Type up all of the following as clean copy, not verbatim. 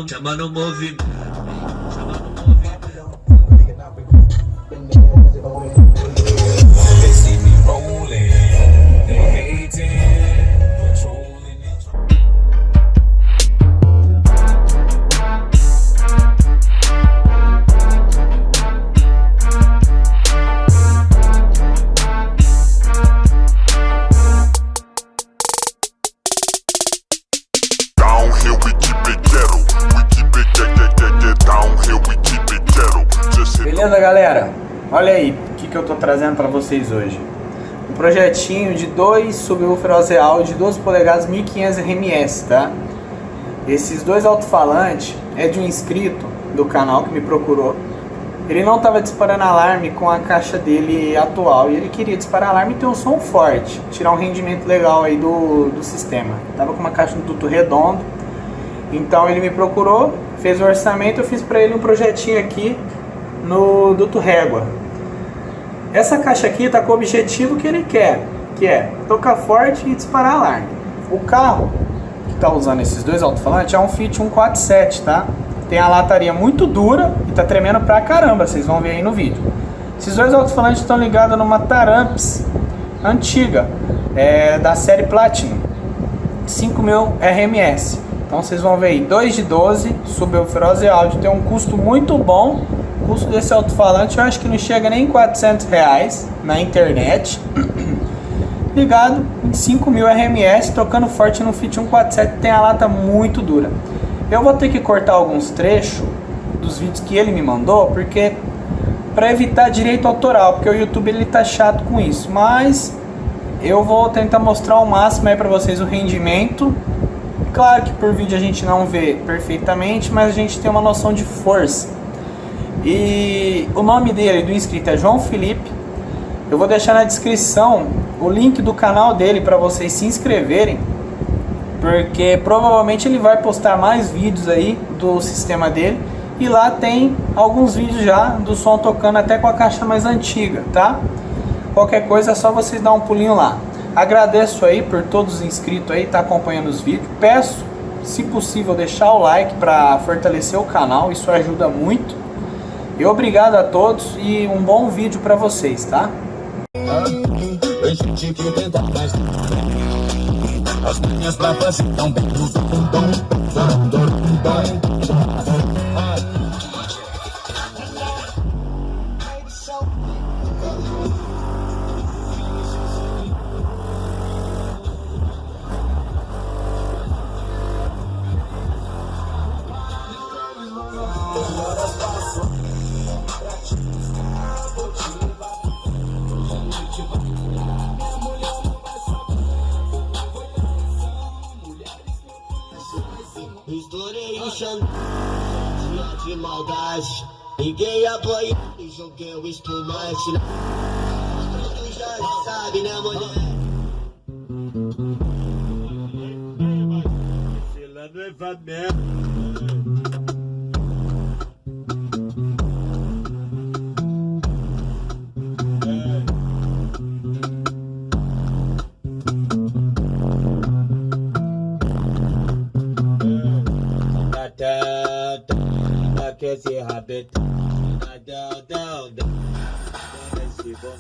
Chama no movimento. They see me rolling, they hating, patrolling it. Downhill we keep it ghetto, we keep it downhill we keep it ghetto. Just hit Beleza, galera? Olha aí o que eu tô trazendo pra vocês hoje. Um projetinho de 2 subwoofer Audio de 12 polegadas 1500 RMS, tá? Esses dois alto-falantes é de um inscrito do canal que me procurou. Ele não estava disparando alarme com a caixa dele atual e ele queria disparar alarme e ter um som forte, tirar um rendimento legal aí do sistema. Tava com uma caixa no duto redondo, então ele me procurou, fez o orçamento, eu fiz para ele um projetinho aqui no duto régua. Essa caixa aqui tá com o objetivo que ele quer, que é tocar forte e disparar alarme. O carro que tá usando esses dois alto-falantes é um Fiat 147, tá? Tem a lataria muito dura e tá tremendo pra caramba, vocês vão ver aí no vídeo. Esses dois alto-falantes estão ligados numa Taramps antiga, da série Platinum, 5000 RMS. Então vocês vão ver aí, 2 de 12, subwoofer Audio, tem um custo muito bom. O custo desse alto-falante eu acho que não chega nem em R$400 na internet. Ligado em 5000 RMS, tocando forte no Fiat 147, tem a lata muito dura. Eu vou ter que cortar alguns trechos dos vídeos que ele me mandou, porque para evitar direito autoral, porque o YouTube ele tá chato com isso, mas eu vou tentar mostrar ao máximo aí para vocês o rendimento. Claro que por vídeo a gente não vê perfeitamente, mas a gente tem uma noção de força. E o nome dele, do inscrito, é João Felipe. Eu vou deixar na descrição o link do canal dele para vocês se inscreverem, porque provavelmente ele vai postar mais vídeos aí do sistema dele, e lá tem alguns vídeos já do som tocando até com a caixa mais antiga, tá? Qualquer coisa é só vocês dar um pulinho lá. Agradeço aí por todos os inscritos aí, tá acompanhando os vídeos. Peço, se possível, deixar o like para fortalecer o canal, isso ajuda muito. E obrigado a todos e um bom vídeo para vocês, tá? As minhas papas estão bem no Estourei o chão de maldade. Ninguém apoia e joguei o espumante. Tu já sabe, né, mulher? Se lá não é família. Que esse rabeta esse bom.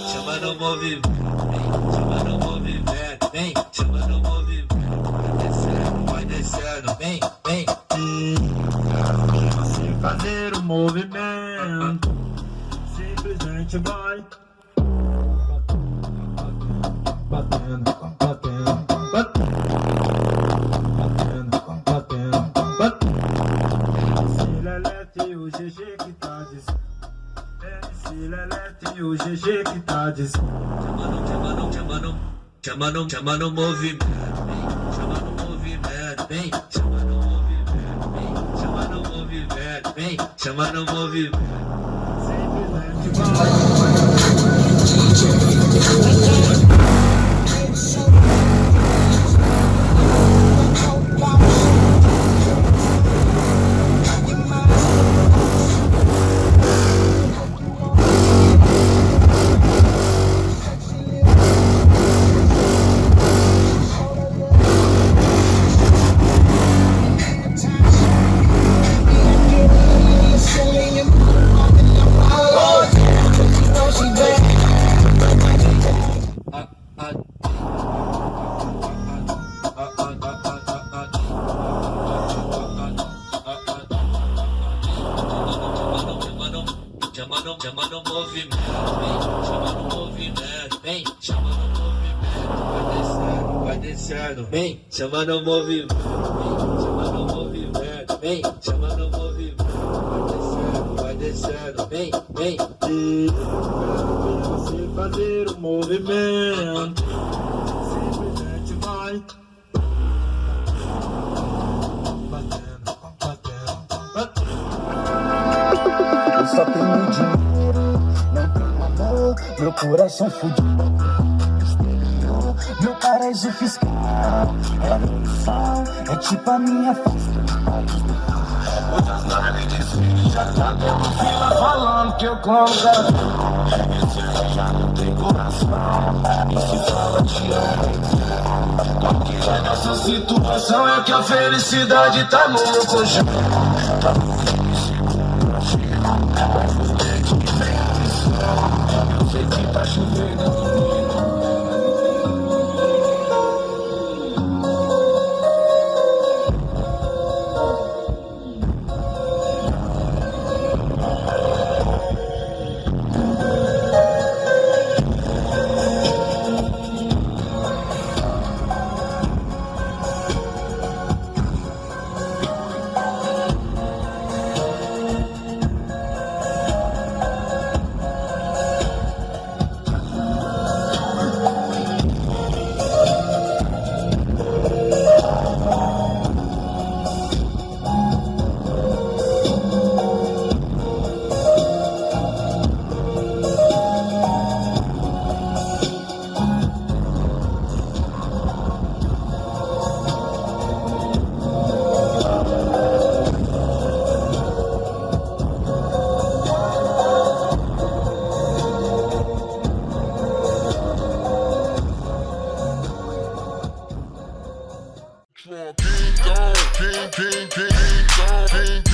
Chama no movimento, chama no movimento, vem, chama no movimento. Vai descendo, vem, vem. Sem fazer o movimento, simplesmente vai. Batendo, batendo, batendo, batendo, batendo. Se Lelete e o GG que tá dizendo. Se Lelete e o GG que tá dizendo. Chama no movimento, chama no movimento, vem, chama no movimento, vem, chama no movimento, vem, chama no movimento. Simplesmente vai. Chama no movimento, vem, chama no movimento, vem, chama no movimento, vai descendo, vem, chama no movimento, vem, chama no movimento, vai descendo, vem, vem. Você fazer o movimento, simplesmente vai. Batendo, batendo, batendo. Eu só tenho dinheiro, não tenho amor, meu coração fudido. Meu paraíso fiscal é missão, é tipo a minha face. Já tá dando fila falando que eu como esse já não tem coração. E se fala te amo, porque a nossa situação é que a felicidade tá no meu colchão. Eu sei que tá chovendo. King,